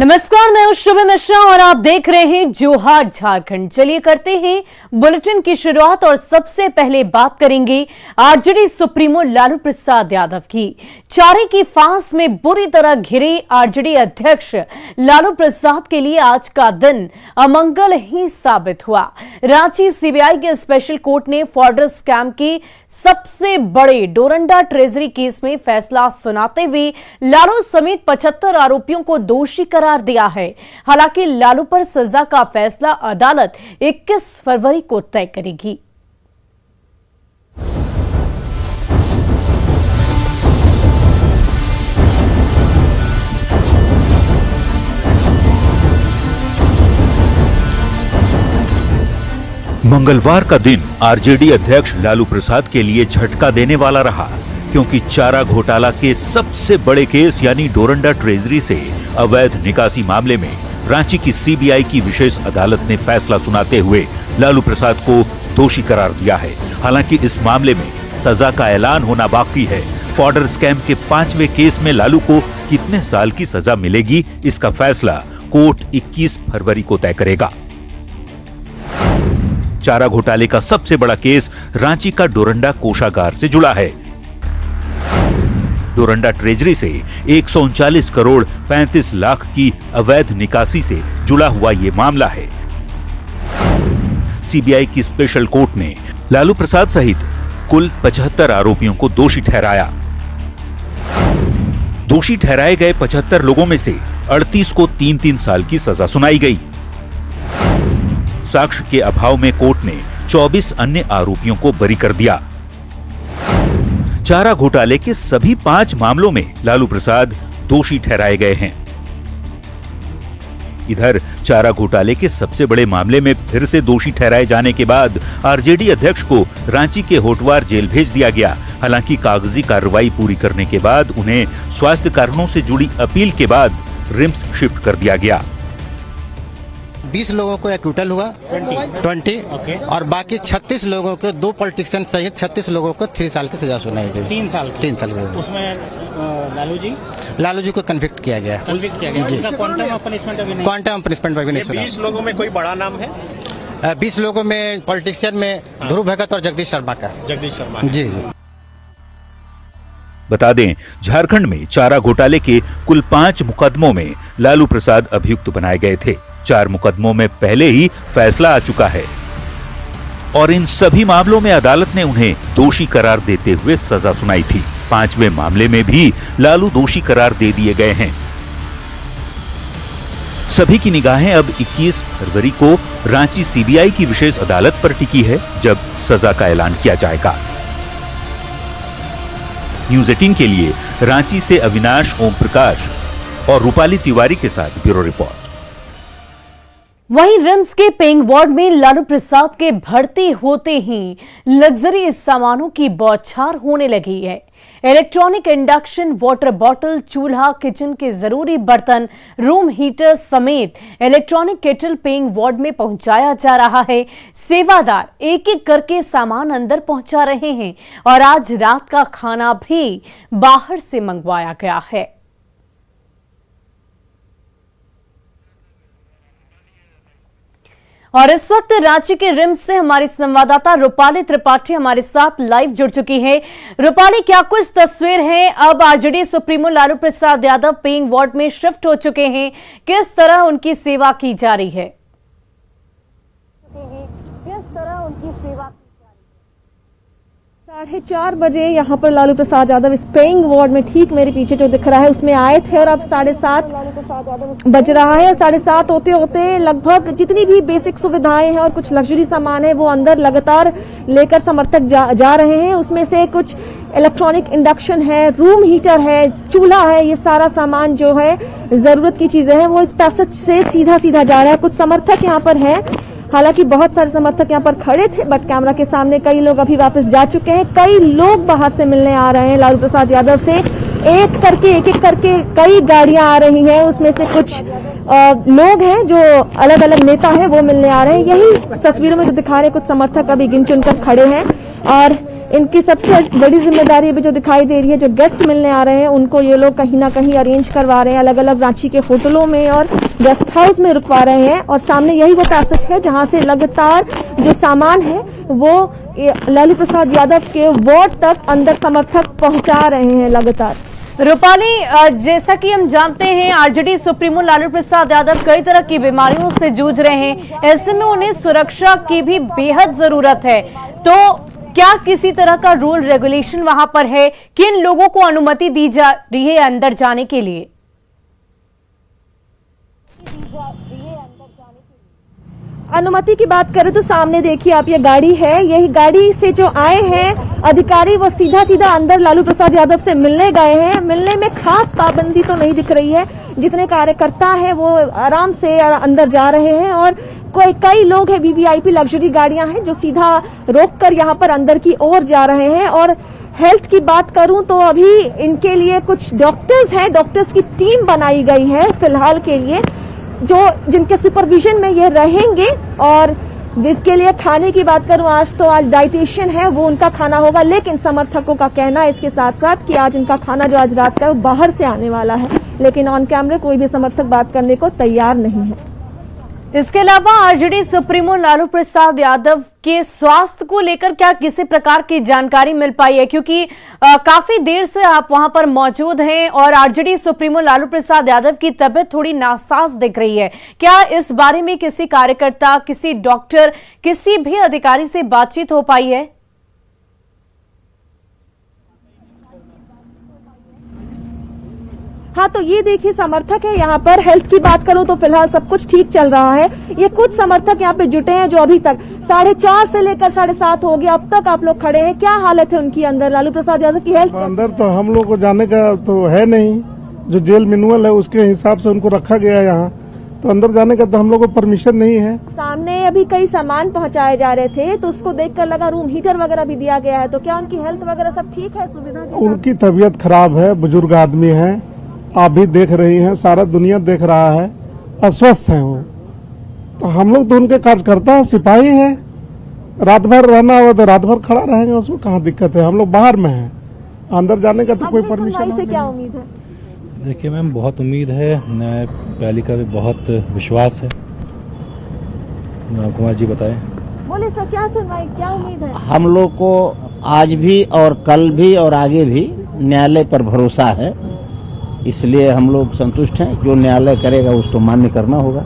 नमस्कार, मैं हूं शुभ मिश्रा और आप देख रहे हैं जोहार झारखंड। चलिए करते हैं बुलेटिन की शुरुआत और सबसे पहले बात करेंगे आरजेडी सुप्रीमो लालू प्रसाद यादव की। चारे की फांस में बुरी तरह घिरे आरजेडी अध्यक्ष लालू प्रसाद के लिए आज का दिन अमंगल ही साबित हुआ। रांची सीबीआई के स्पेशल कोर्ट ने फॉर्डर स्कैम के सबसे बड़े डोरंडा ट्रेजरी केस में फैसला सुनाते हुए लालू समेत 75 आरोपियों को दोषी करार दिया है। हालांकि लालू पर सजा का फैसला अदालत 21 फरवरी को तय करेगी। मंगलवार का दिन आरजेडी अध्यक्ष लालू प्रसाद के लिए झटका देने वाला रहा, क्योंकि चारा घोटाला के सबसे बड़े केस यानी डोरंडा ट्रेजरी से अवैध निकासी मामले में रांची की सीबीआई की विशेष अदालत ने फैसला सुनाते हुए लालू प्रसाद को दोषी करार दिया है। हालांकि इस मामले में सजा का ऐलान होना बाकी है। फॉर्डर स्कैम के 5वें केस में लालू को कितने साल की सजा मिलेगी, इसका फैसला कोर्ट 21 फरवरी को तय करेगा। चारा घोटाले का सबसे बड़ा केस रांची का डोरंडा कोषागार से जुड़ा है। डोरंडा ट्रेजरी से 139 करोड़ 35 लाख की अवैध निकासी से जुड़ा हुआ यह मामला है। सीबीआई की स्पेशल कोर्ट ने लालू प्रसाद सहित कुल 75 आरोपियों को दोषी ठहराया। दोषी ठहराए गए 75 लोगों में से 38 को 3-3 साल की सजा सुनाई गई। साक्ष्य के अभाव में कोर्ट ने 24 अन्य आरोपियों को बरी कर दिया। चारा घोटाले के सभी 5 मामलों में लालू प्रसाद दोषी ठहराए गए हैं। इधर चारा घोटाले के सबसे बड़े मामले में फिर से दोषी ठहराए जाने के बाद आरजेडी अध्यक्ष को रांची के होटवार जेल भेज दिया गया। हालांकि कागजी कार्रवाई पूरी करने के बाद उन्हें स्वास्थ्य कारणों से जुड़ी अपील के बाद रिम्स शिफ्ट कर दिया गया। 20 लोगों को एक्यूटल हुआ 20 ओके। और बाकी 36 लोगों को 2 पॉलिटिशियन सहित 36 लोगों को 3 साल की सजा सुनाई गई। 3 साल की उसमें लालू जी को कन्विक्ट किया गया। जी। क्वांटम ऑफ पनिशमेंट अभी नहीं सुना। 20 लोगों में कोई बड़ा नाम है? 20 लोगों में पॉलिटिशियन में ध्रुव भगत और जगदीश शर्मा का। जी। बता दें, झारखंड में चारा घोटाले के कुल 5 मुकदमों में लालू प्रसाद अभियुक्त बनाए गए थे। 4 मुकदमों में पहले ही फैसला आ चुका है और इन सभी मामलों में अदालत ने उन्हें दोषी करार देते हुए सजा सुनाई थी। 5वें मामले में भी लालू दोषी करार दे दिए गए हैं। सभी की निगाहें अब 21 फरवरी को रांची सीबीआई की विशेष अदालत पर टिकी है, जब सजा का ऐलान किया जाएगा। न्यूज़ 18 के लिए रांची से अविनाश ओम प्रकाश और रूपाली तिवारी के साथ ब्यूरो रिपोर्ट। वहीं रिम्स के पेइंग वार्ड में लालू प्रसाद के भर्ती होते ही लग्जरी सामानों की बौछार होने लगी है। इलेक्ट्रॉनिक इंडक्शन, वाटर बॉटल, चूल्हा, किचन के जरूरी बर्तन, रूम हीटर समेत इलेक्ट्रॉनिक केटल पेइंग वार्ड में पहुंचाया जा रहा है। सेवादार एक एक करके सामान अंदर पहुंचा रहे हैं और आज रात का खाना भी बाहर से मंगवाया गया है। और इस वक्त रांची के रिम्स से हमारी संवाददाता रूपाली त्रिपाठी हमारे साथ लाइव जुड़ चुकी है। रूपाली, क्या कुछ तस्वीर है? अब RJD supremo Lalu Prasad Yadav paying ward में शिफ्ट हो चुके हैं, किस तरह उनकी सेवा की जा रही है? 4:30 बजे यहाँ पर लालू प्रसाद यादव इस पेइंग वार्ड में, ठीक मेरे पीछे जो दिख रहा है, उसमें आए थे और अब 7:30 बज रहा है। और 7:30 होते होते लगभग जितनी भी बेसिक सुविधाएं हैं और कुछ लग्जरी सामान है वो अंदर लगातार लेकर समर्थक जा रहे हैं। उसमें से कुछ इलेक्ट्रॉनिक इंडक्शन है, रूम हीटर है, चूल्हा है, ये सारा सामान जो है जरूरत की चीजें हैं वो इस पैसेज से सीधा जा रहा है। कुछ समर्थक यहाँ पर हैं, हालांकि बहुत सारे समर्थक यहाँ पर खड़े थे, बट कैमरा के सामने कई लोग अभी वापस जा चुके हैं। कई लोग बाहर से मिलने आ रहे हैं लालू प्रसाद यादव से। एक एक करके कई गाड़ियां आ रही हैं, उसमें से कुछ लोग हैं जो अलग अलग नेता हैं वो मिलने आ रहे हैं। यही तस्वीरों में जो दिखा रहे हैं, कुछ समर्थक अभी गिन चुनकर खड़े हैं और इनकी सबसे बड़ी जिम्मेदारी अभी जो दिखाई दे रही है, जो गेस्ट मिलने आ रहे हैं उनको ये लोग कहीं ना कहीं अरेंज करवा रहे हैं, अलग अलग रांची के होटलों में और गेस्ट हाउस में रुकवा रहे हैं। और सामने यही वो पैसेज है जहां से लगातार जो सामान है वो लालू प्रसाद यादव के वार्ड तक अंदर समर्थक पहुंचा रहे हैं लगातार। रूपाली, जैसा कि हम जानते हैं आरजेडी सुप्रीमो लालू प्रसाद यादव कई तरह की बीमारियों से जूझ रहे हैं, ऐसे में उन्हें सुरक्षा की भी बेहद जरूरत है। तो क्या किसी तरह का रूल रेगुलेशन वहां पर है? किन लोगों को अनुमति दी जा रही है अंदर जाने के लिए? अनुमति की बात करें तो सामने देखिए आप, ये गाड़ी है, यही गाड़ी से जो आए हैं अधिकारी वो सीधा सीधा अंदर लालू प्रसाद यादव से मिलने गए हैं। मिलने में खास पाबंदी तो नहीं दिख रही है, जितने कार्यकर्ता हैं वो आराम से अंदर जा रहे हैं और कई लोग हैं, वीवीआईपी लग्जरी गाड़ियां हैं जो सीधा रोककर यहाँ पर अंदर की ओर जा रहे हैं। और हेल्थ की बात करूं तो अभी इनके लिए कुछ डॉक्टर्स हैं, डॉक्टर्स की टीम बनाई गई है फिलहाल के लिए, जो जिनके सुपरविजन में ये रहेंगे। और इसके लिए खाने की बात करूं, आज डाइटिशियन है वो उनका खाना होगा, लेकिन समर्थकों का कहना है इसके साथ साथ कि आज इनका खाना जो आज रात का है वो बाहर से आने वाला है, लेकिन ऑन कैमरे कोई भी समर्थक बात करने को तैयार नहीं है। इसके अलावा आरजेडी सुप्रीमो लालू प्रसाद यादव के स्वास्थ्य को लेकर क्या किसी प्रकार की जानकारी मिल पाई है? क्योंकि काफी देर से आप वहां पर मौजूद हैं और आरजेडी सुप्रीमो लालू प्रसाद यादव की तबीयत थोड़ी नासाज दिख रही है। क्या इस बारे में किसी कार्यकर्ता, किसी डॉक्टर, किसी भी अधिकारी से बातचीत हो पाई है? हाँ, तो ये देखिए समर्थक है यहाँ पर। हेल्थ की बात करूं तो फिलहाल सब कुछ ठीक चल रहा है। ये कुछ समर्थक यहाँ पे जुटे हैं जो अभी तक 4:30 से लेकर 7:30 हो गया, अब तक आप लोग खड़े हैं। क्या हालत है उनकी अंदर? लालू प्रसाद यादव की हेल्थ अंदर तो हम लोग को जाने का तो है नहीं, जो जेल मैनुअल है उसके हिसाब से उनको रखा गया है यहाँ, तो अंदर जाने का तो हम लोग को परमिशन नहीं है। सामने अभी कई सामान पहुंचाए जा रहे थे तो उसको देखकर लगा रूम हीटर वगैरह भी दिया गया है, तो क्या उनकी हेल्थ वगैरह सब ठीक है? सुविधा उनकी तबीयत खराब है, बुजुर्ग आदमी है, आप भी देख रही हैं, सारा दुनिया देख रहा है, अस्वस्थ है वो। तो हम लोग तो उनके कार्यकर्ता हैं, सिपाही हैं, रात भर रहना होगा तो रात भर खड़ा रहेंगे, उसमें कहाँ दिक्कत है। हम लोग बाहर में हैं, अंदर जाने का तो कोई परमिशन से क्या उम्मीद है? देखिए मैम, बहुत उम्मीद है, पहली का भी बहुत विश्वास है। कुमार जी बताएं। बोले सर, क्या सुनवाई, क्या उम्मीद है? हम लोग को आज भी और कल भी और आगे भी न्यायालय पर भरोसा है, इसलिए हम लोग संतुष्ट हैं। जो न्यायालय करेगा उसको मान्य करना होगा।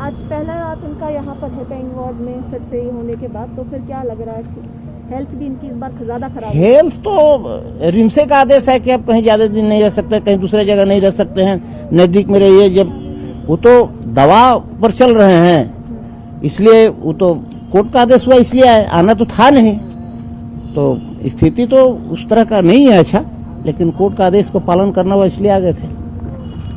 आज पहला रात उनका यहाँ पर है पेइंग वार्ड में, फिर से होने के बाद, तो फिर क्या लग रहा है कि हेल्थ भी इनकी इस बार ज्यादा खराब है? हेल्थ तो रिम्से का आदेश है कि आप कहीं ज्यादा दिन नहीं रह सकते, कहीं दूसरे जगह नहीं रह सकते हैं, नजदीक में रहिए। जब वो तो दवा पर चल रहे हैं, इसलिए वो तो कोर्ट का आदेश हुआ, इसलिए आना तो था नहीं। तो स्थिति तो उस तरह का नहीं है अच्छा, लेकिन कोर्ट का आदेश को पालन करना हुआ, इसलिए आ गए थे।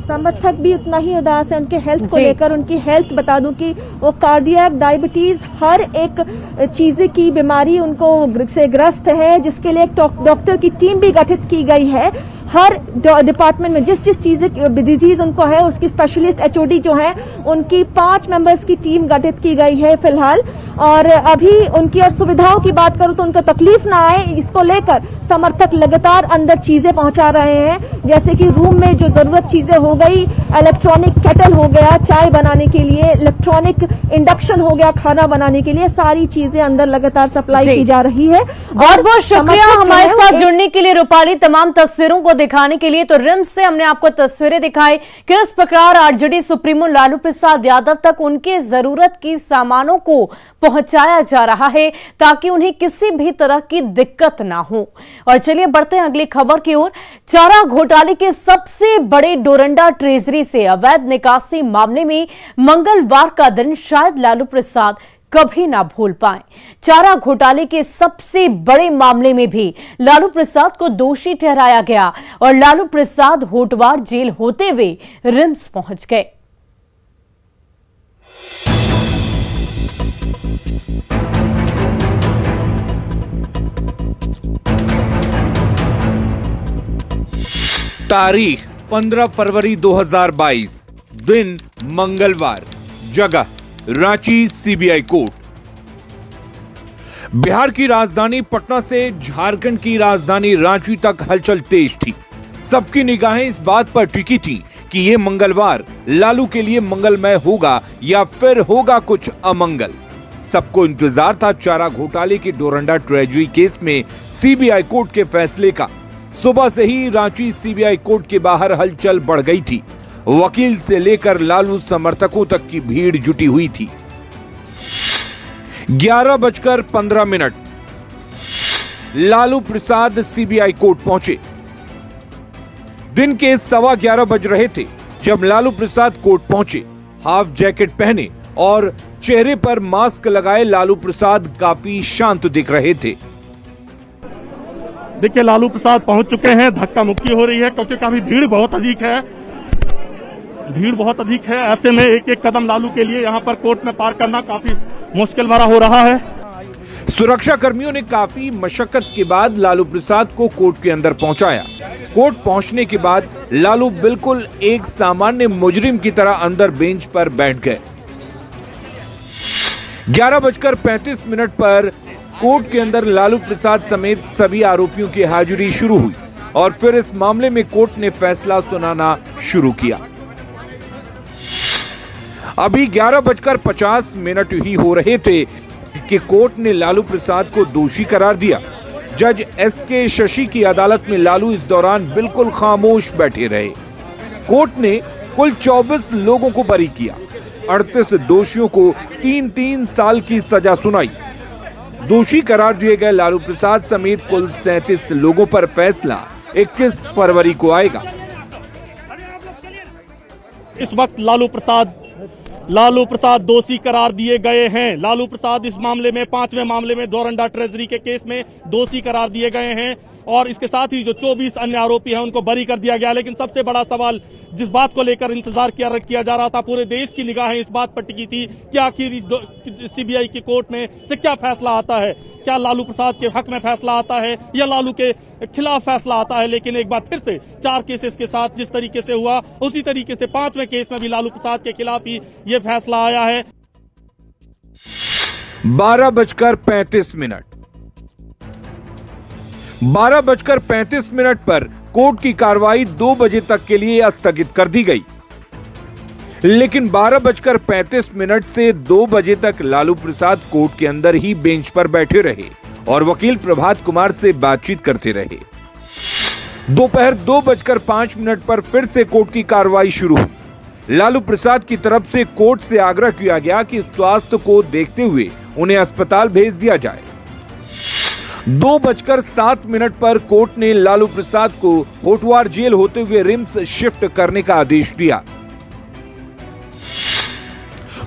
समर्थक भी उतना ही उदास है उनके हेल्थ को लेकर। उनकी हेल्थ बता दूं कि वो कार्डियक, डायबिटीज, हर एक चीज की बीमारी उनको से ग्रस्त है, जिसके लिए एक डॉक्टर की टीम भी गठित की गई है। हर डिपार्टमेंट में जिस चीज डिजीज उनको है उसकी स्पेशलिस्ट एचओडी जो है उनकी 5 मेंबर्स की टीम गठित की गई है फिलहाल। और अभी उनकी और सुविधाओं की बात करूं तो उनको तकलीफ ना आए, इसको लेकर समर्थक लगातार अंदर चीजें पहुंचा रहे हैं, जैसे कि रूम में जो जरूरत चीजें हो गई, इलेक्ट्रॉनिक केटल हो गया चाय बनाने के लिए, इलेक्ट्रॉनिक इंडक्शन हो गया खाना बनाने के लिए, सारी चीजें अंदर लगातार सप्लाई की जा रही है। बहुत बहुत शुक्रिया हमारे साथ जुड़ने के लिए रूपाली, तमाम तस्वीरों को दिखाने के लिए। तो रिम्स से हमने आपको तस्वीरें दिखाई कि इस प्रकार आरजेडी सुप्रीमो लालू प्रसाद यादव तक उनके जरूरत की सामानों को पहुंचाया जा रहा है ताकि उन्हें किसी भी तरह की दिक्कत ना हो। और चलिए बढ़ते हैं अगली खबर की ओर। चारा घोटाले के सबसे बड़े डोरंडा ट्रेजरी से अवैध निकासी मामले में मंगलवार का दिन शायद लालू प्रसाद कभी ना भूल पाए। चारा घोटाले के सबसे बड़े मामले में भी लालू प्रसाद को दोषी ठहराया गया और लालू प्रसाद होटवार जेल होते हुए रिम्स पहुंच गए। तारीख 15 फरवरी 2022, दिन मंगलवार, जगह रांची सीबीआई कोर्ट। बिहार की राजधानी पटना से झारखंड की राजधानी रांची तक हलचल तेज थी। सबकी निगाहें इस बात पर टिकी थी कि ये मंगलवार लालू के लिए मंगलमय होगा या फिर होगा कुछ अमंगल। सबको इंतजार था चारा घोटाले के डोरंडा ट्रेजरी केस में सीबीआई कोर्ट के फैसले का। सुबह से ही रांची सीबीआई कोर्ट के बाहर हलचल बढ़ गई थी। वकील से लेकर लालू समर्थकों तक की भीड़ जुटी हुई थी। 11:15 लालू प्रसाद सीबीआई कोर्ट पहुंचे। दिन के 11:15 बज रहे थे जब लालू प्रसाद कोर्ट पहुंचे। हाफ जैकेट पहने और चेहरे पर मास्क लगाए लालू प्रसाद काफी शांत दिख रहे थे। देखिए लालू प्रसाद पहुंच चुके हैं। धक्का मुक्की हो रही है क्योंकि काफी भीड़ बहुत अधिक है। ऐसे में एक एक कदम लालू के लिए यहाँ पर कोर्ट में पार करना काफी मुश्किल भरा हो रहा है। सुरक्षा कर्मियों ने काफी मशक्कत के बाद लालू प्रसाद को कोर्ट के अंदर पहुंचाया। कोर्ट पहुंचने के बाद लालू बिल्कुल एक सामान्य मुजरिम की तरह अंदर बेंच पर बैठ गए। 11:35 पर कोर्ट के अंदर लालू प्रसाद समेत सभी आरोपियों की हाजिरी शुरू हुई और फिर इस मामले में कोर्ट ने फैसला सुनाना शुरू किया। अभी 11:50 ही हो रहे थे कि कोर्ट ने लालू प्रसाद को दोषी करार दिया। जज एसके शशि की अदालत में लालू इस दौरान बिल्कुल खामोश बैठे रहे। कोर्ट ने कुल 24 लोगों को बरी किया। 38 दोषियों को 3-3 साल की सजा सुनाई। दोषी करार दिए गए लालू प्रसाद समेत कुल 37 लोगों पर फैसला 21 फरवरी को आएगा। इस वक्त लालू प्रसाद दोषी करार दिए गए हैं। लालू प्रसाद इस मामले में 5वें मामले में डोरंडा ट्रेजरी के केस में दोषी करार दिए गए हैं और इसके साथ ही जो 24 अन्य आरोपी हैं उनको बरी कर दिया गया। लेकिन सबसे बड़ा सवाल जिस बात को लेकर इंतजार किया जा रहा था, पूरे देश की निगाहें इस बात पर टिकी थी कि आखिर सीबीआई की कोर्ट में से क्या फैसला आता है। क्या लालू प्रसाद के हक में फैसला आता है या लालू के खिलाफ फैसला आता है। लेकिन एक बार फिर से 4 केसेस के साथ जिस तरीके से हुआ उसी तरीके से 5वें केस में भी लालू प्रसाद के खिलाफ ही ये फैसला आया है। 12:35 पर कोर्ट की कार्रवाई 2 बजे तक के लिए स्थगित कर दी गई। लेकिन 12:35 से 2 बजे तक लालू प्रसाद कोर्ट के अंदर ही बेंच पर बैठे रहे और वकील प्रभात कुमार से बातचीत करते रहे। दोपहर 2:05 पर फिर से कोर्ट की कार्रवाई शुरू हुई। लालू प्रसाद की तरफ से कोर्ट से आग्रह किया गया कि स्वास्थ्य को देखते हुए उन्हें अस्पताल भेज दिया जाए। 2:07 पर कोर्ट ने लालू प्रसाद को होटवार जेल होते हुए रिम्स शिफ्ट करने का आदेश दिया।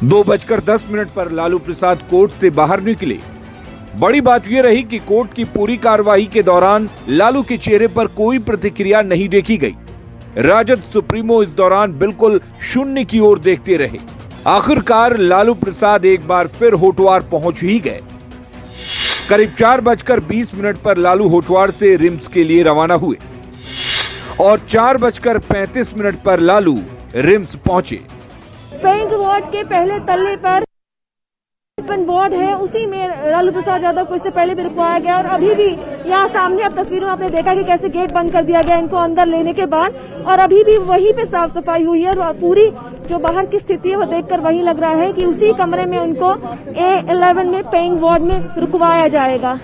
2:10 पर लालू प्रसाद कोर्ट से बाहर निकले। बड़ी बात यह रही कि कोर्ट की पूरी कार्रवाई के दौरान लालू के चेहरे पर कोई प्रतिक्रिया नहीं देखी गई। राजद सुप्रीमो इस दौरान बिल्कुल शून्य की ओर देखते रहे। आखिरकार लालू प्रसाद एक बार फिर होटवार पहुंच ही गए। करीब 4:20 पर लालू होटवार से रिम्स के लिए रवाना हुए और 4:35 पर लालू रिम्स पहुंचे। पेइंग वार्ड के पहले तल्ले पर वार्ड है, उसी में लालू प्रसाद यादव को इससे पहले भी रुकवाया गया और अभी भी यहाँ सामने अब तस्वीरों में आपने देखा कि कैसे गेट बंद कर दिया गया इनको अंदर लेने के बाद, और अभी भी वहीं पे साफ सफाई हुई है और पूरी जो बाहर की स्थिति है वो देखकर वही लग रहा है कि उसी कमरे में उनको A11 में पेइंग वार्ड में रुकवाया जाएगा।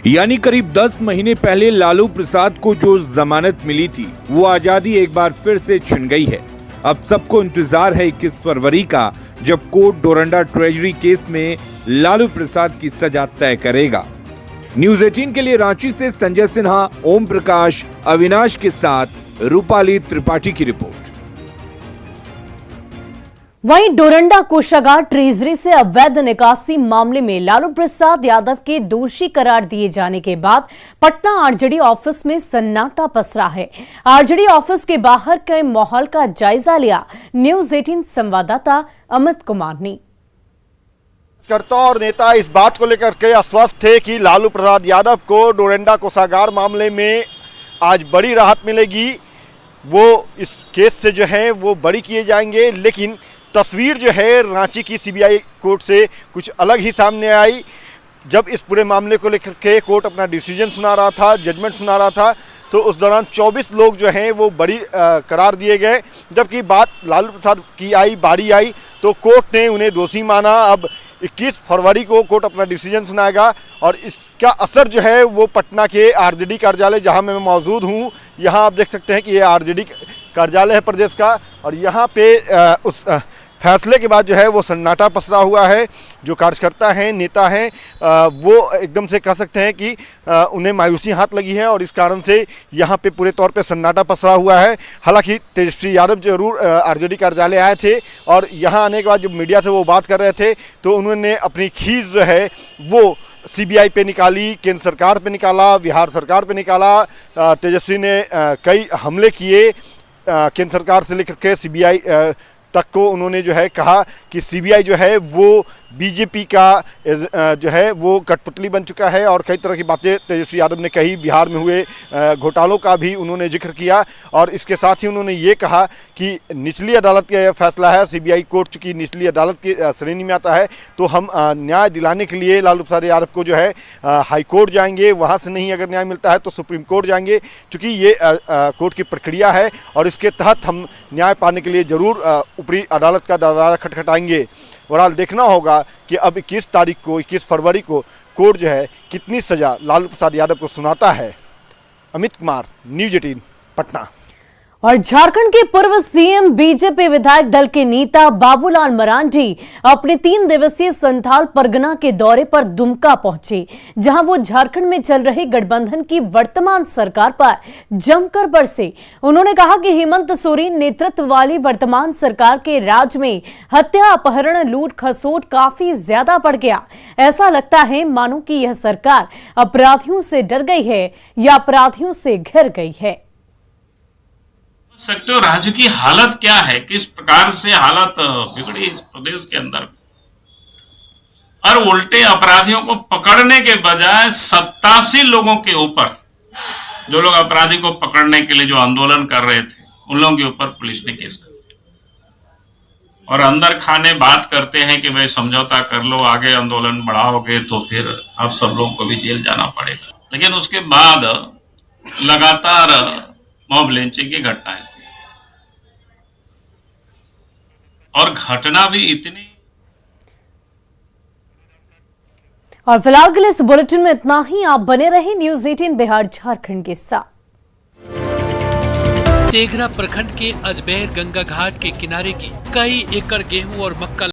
यानी करीब 10 महीने पहले लालू प्रसाद को जो जमानत मिली थी वो आजादी एक बार फिर से छिन गई है। अब सबको इंतजार है 21 फरवरी का, जब कोर्ट डोरंडा ट्रेजरी केस में लालू प्रसाद की सजा तय करेगा। न्यूज़ 18 के लिए रांची से संजय सिन्हा, ओम प्रकाश, अविनाश के साथ रूपाली त्रिपाठी की रिपोर्ट। वहीं डोरंडा कोषागार ट्रेजरी से अवैध निकासी मामले में लालू प्रसाद यादव के दोषी करार दिए जाने के बाद पटना आरजेडी ऑफिस में सन्नाटा पसरा है। आरजेडी ऑफिस के बाहर के माहौल का जायजा लिया न्यूज़ 18 संवाददाता अमित कुमार ने। कार्यकर्ता और नेता इस बात को लेकर के आश्वस्त थे कि लालू प्रसाद यादव को डोरंडा कोषागार मामले में आज बड़ी राहत मिलेगी। वो इस केस से जो है वो बरी किए जाएंगे, लेकिन तस्वीर जो है रांची की सीबीआई कोर्ट से कुछ अलग ही सामने आई। जब इस पूरे मामले को लेकर के कोर्ट अपना डिसीजन सुना रहा था, जजमेंट सुना रहा था, तो उस दौरान 24 लोग जो हैं वो बरी करार दिए गए। जबकि बात लालू प्रसाद की बारी आई तो कोर्ट ने उन्हें दोषी माना। अब 21 फरवरी को कोर्ट अपना डिसीजन सुनाएगा और इसका असर जो है वो पटना के आरजेडी कार्यालय, जहां मैं मौजूद हूं, यहां आप देख सकते हैं कि ये आरजेडी कार्यालय है प्रदेश का, और यहां पे उस फैसले के बाद जो है वो सन्नाटा पसरा हुआ है। जो कार्यकर्ता हैं, नेता हैं, वो एकदम से कह सकते हैं कि उन्हें मायूसी हाथ लगी है और इस कारण से यहाँ पे पूरे तौर पे सन्नाटा पसरा हुआ है। हालांकि तेजस्वी यादव जरूर आरजेडी कार्यालय आए थे और यहाँ आने के बाद जब मीडिया से वो बात कर रहे थे तो उन्होंने अपनी खीस जो है वो सीबीआई पे निकाली, केंद्र सरकार पे निकाला, बिहार सरकार पे निकाला। तेजस्वी ने कई हमले किए केंद्र सरकार से लेकर के सीबीआई तक को। उन्होंने जो है कहा कि सीबीआई जो है वो बीजेपी का जो है वो कठपुतली बन चुका है और कई तरह की बातें तेजस्वी यादव ने कही। बिहार में हुए घोटालों का भी उन्होंने जिक्र किया और इसके साथ ही उन्होंने ये कहा कि निचली अदालत का यह फैसला है, सीबीआई कोर्ट चूँकि निचली अदालत की श्रेणी में आता है, तो हम न्याय दिलाने के लिए लालू प्रसाद यादव को जो है हाई कोर्ट जाएंगे, वहाँ से नहीं अगर न्याय मिलता है तो सुप्रीम कोर्ट जाएंगे, चूँकि ये कोर्ट की प्रक्रिया है और इसके तहत हम न्याय पाने के लिए ज़रूर ऊपरी अदालत का दरवाज़ा खटखटाएंगे। बहरहाल देखना होगा कि अब 21 फरवरी को कोर्ट जो है कितनी सजा लालू प्रसाद यादव को सुनाता है। अमित कुमार, न्यूज़ 18 पटना। और झारखंड के पूर्व सीएम बीजेपी विधायक दल के नेता बाबूलाल मरांडी अपने 3 दिवसीय संथाल परगना के दौरे पर दुमका पहुंचे, जहां वो झारखंड में चल रही गठबंधन की वर्तमान सरकार पर जमकर बरसे। उन्होंने कहा कि हेमंत सोरेन नेतृत्व वाली वर्तमान सरकार के राज में हत्या, अपहरण, लूट खसोट काफी ज्यादा बढ़ गया। ऐसा लगता है मानो कि यह सरकार अपराधियों से डर गई है या अपराधियों से घिर गई है। सकते हो राज्य की हालत क्या है, किस प्रकार से हालत बिगड़ी इस प्रदेश के अंदर, और उल्टे अपराधियों को पकड़ने के बजाय 87 लोगों के ऊपर, जो लोग अपराधी को पकड़ने के लिए जो आंदोलन कर रहे थे, उन लोगों के ऊपर पुलिस ने केस कर दिया। और अंदर खाने बात करते हैं कि भाई समझौता कर लो, आगे आंदोलन बढ़ाओगे तो फिर अब सब लोगों को भी जेल जाना पड़ेगा। लेकिन उसके बाद लगातार मॉब लिंचिंग की घटनाएं और घटना भी इतनी। और फिलहाल के लिए इस बुलेटिन में इतना ही। आप बने रहे न्यूज़ 18 बिहार झारखंड के साथ। तेघरा प्रखंड के अजमेर गंगा घाट के किनारे की कई एकड़ गेहूं और मक्का